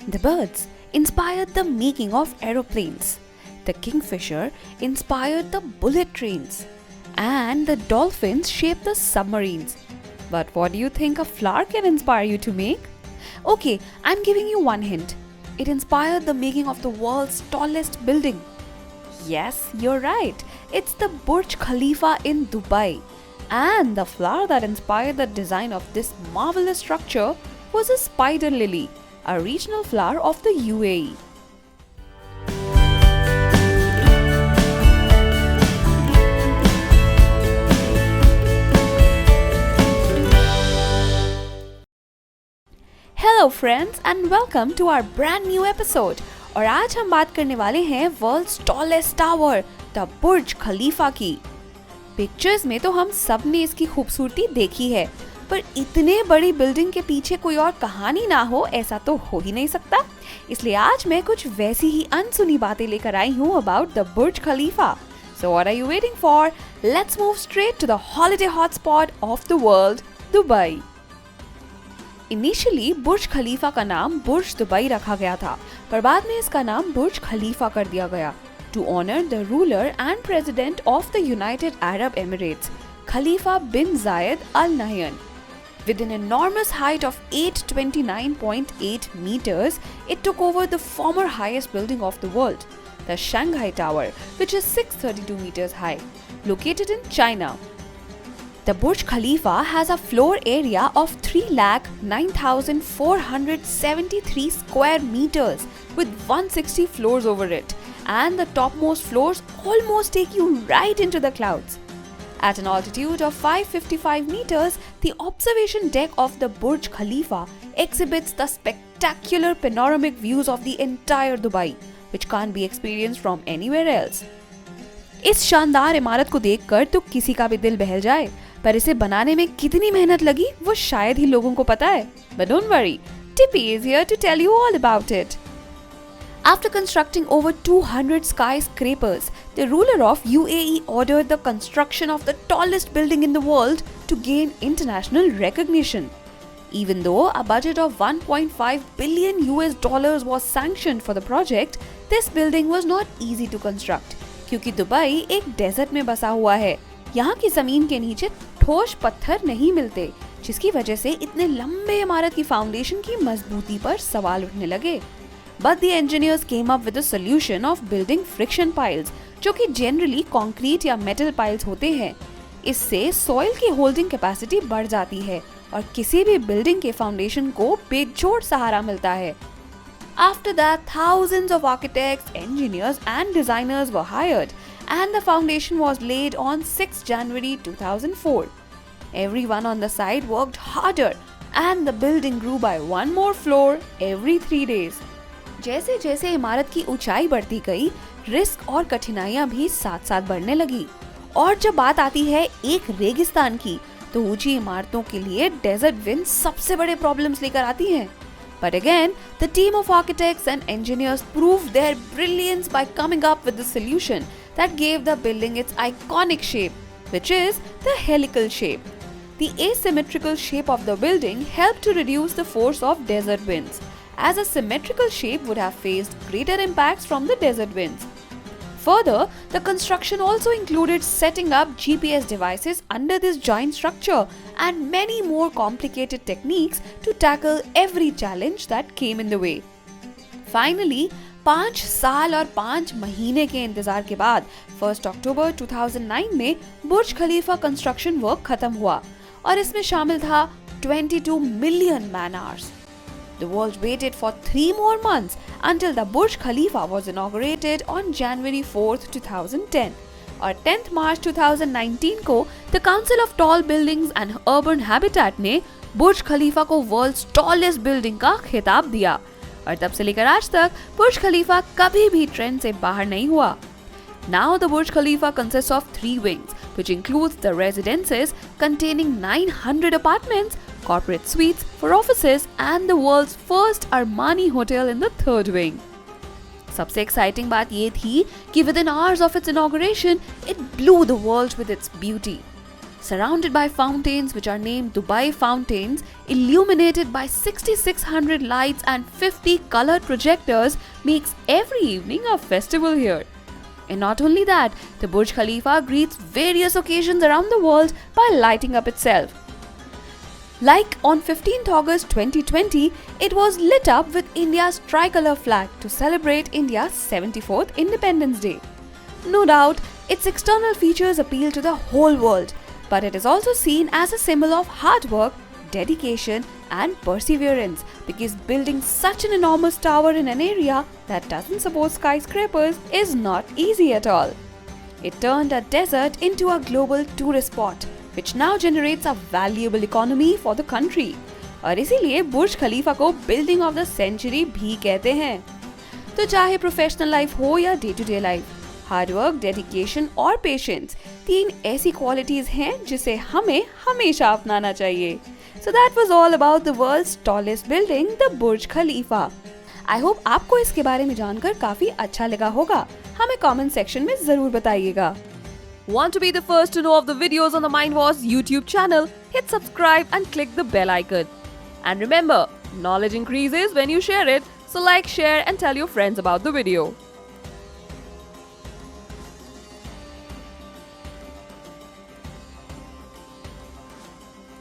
The birds inspired the making of aeroplanes. The kingfisher inspired the bullet trains. And the dolphins shaped the submarines. But what do you think a flower can inspire you to make? Okay, I'm giving you one hint. It inspired the making of the world's tallest building. Yes, you're right. It's the Burj Khalifa in Dubai. And the flower that inspired the design of this marvelous structure was a spider lily, a regional flower of the UAE. Hello friends and welcome to our brand new episode. और आज हम बात करने वाले हैं world's tallest tower the Burj Khalifa की। Pictures में तो हम सब ने इसकी खूबसूरती देखी है, पर इतने बड़ी बिल्डिंग के पीछे कोई और कहानी ना हो ऐसा तो हो ही नहीं सकता। इसलिए आज मैं कुछ वैसी ही अनसुनी बातें लेकर आई हूँ about the Burj Khalifa. So what are you waiting for? Let's move straight to the holiday hotspot of the world, Dubai. Initially Burj Khalifa का नाम बुर्ज दुबई रखा गया था, पर बाद में इसका नाम बुर्ज खलीफा कर दिया गया to honour the ruler and president of the United Arab Emirates, Khalifa bin Zayed Al Nahyan. With an enormous height of 829.8 meters, it took over the former highest building of the world, the Shanghai Tower, which is 632 meters high, located in China. The Burj Khalifa has a floor area of 3,09,473 square meters with 160 floors over it, and the topmost floors almost take you right into the clouds. At an altitude of 555 meters, the observation deck of the Burj Khalifa exhibits the spectacular panoramic views of the entire Dubai, which can't be experienced from anywhere else. इस शानदार इमारत को देखकर तो किसी का भी दिल बहल जाए, पर इसे बनाने में कितनी मेहनत लगी वो शायद ही लोगों को पता है। But don't worry, Tippy is here to tell you all about it. After constructing over 200 skyscrapers, the ruler of UAE ordered the construction of the tallest building in the world to gain international recognition. Even though a budget of 1.5 billion US dollars was sanctioned for the project, this building was not easy to construct, क्योंकि Dubai एक desert में बसा हुआ है। यहाँ की जमीन के नीचे ठोस पत्थर नहीं मिलते, जिसकी वजह से इतने लंबे इमारत की फाउंडेशन की मजबूती पर सवाल उठने लगे। But the engineers came up with a solution of building friction piles, जो कि जनरली कंक्रीट या मेटल पाइल्स होते हैं। इससे सॉइल की होल्डिंग कैपेसिटी बढ़ जाती है और किसी भी बिल्डिंग के फाउंडेशन को बेजोड़ सहारा मिलता है। After that, thousands of architects, engineers and designers were hired, and the foundation was laid on 6 January 2004. Everyone on the site worked harder, and the building grew by one more floor every 3 days. जैसे जैसे इमारत की ऊंचाई बढ़ती गई, risk और कठिनाइयां भी साथ साथ बढ़ने लगी। और जब बात आती है एक रेगिस्तान की, तो ऊंची इमारतों के लिए डेजर्ट विंड सबसे बड़े प्रॉब्लम्स लेकर आती हैं। But again, the team of architects and engineers proved their brilliance by coming up with the solution that gave the building its iconic shape, which is the helical shape. The asymmetrical shape of the building helped to reduce the force of desert winds, as a symmetrical shape would have faced greater impacts from the desert winds. Further, the construction also included setting up GPS devices under this giant structure and many more complicated techniques to tackle every challenge that came in the way. Finally, 5 साल और 5 महीने के इंतजार के बाद 1 अक्टूबर 2009 में बुर्ज खलीफा construction work खत्म हुआ और इसमें शामिल था 22 million man hours. The world waited for 3 more months until the Burj Khalifa was inaugurated on January 4th, 2010. और 10th March 2019 को the Council of Tall Buildings and Urban Habitat ने बुर्ज खलीफा को वर्ल्ड्स टॉलेस्ट बिल्डिंग का खिताब दिया और तब से लेकर आज तक बुर्ज खलीफा कभी भी ट्रेंड से बाहर नहीं हुआ। Now the Burj Khalifa consists of 3 wings, which includes the residences containing 900 apartments, corporate suites for offices and the world's first Armani hotel in the 3rd wing. सबसे एक्साइटिंग बात ये थी कि within hours of its inauguration, it blew the world with its beauty. Surrounded by fountains which are named Dubai Fountains, illuminated by 6600 lights and 50 colored projectors, makes every evening a festival here. And not only that, the Burj Khalifa greets various occasions around the world by lighting up itself. Like on 15th August 2020, it was lit up with India's tricolour flag to celebrate India's 74th Independence Day. No doubt, its external features appeal to the whole world, but it is also seen as a symbol of hard work, dedication, and perseverance, because building such an enormous tower in an area that doesn't support skyscrapers is not easy at all. It turned a desert into a global tourist spot, which now generates a valuable economy for the country. और इसीलिए बुर्ज खलीफा को building of the century भी कहते हैं। तो चाहे professional life हो या day to day life, hard work, dedication और पेशेंस 3 ऐसी क्वालिटीज हैं जिसे हमें हमेशा अपनाना चाहिए। So that was all about the world's tallest building, the Burj Khalifa. I hope आपको इसके बारे में जानकर काफी अच्छा लगा होगा। हमें कमेंट सेक्शन में जरूर बताइएगा। Want to be the first to know of the videos on the Mind Wars YouTube channel? Hit subscribe and click the bell icon. And remember, knowledge increases when you share it, so like, share and tell your friends about the video.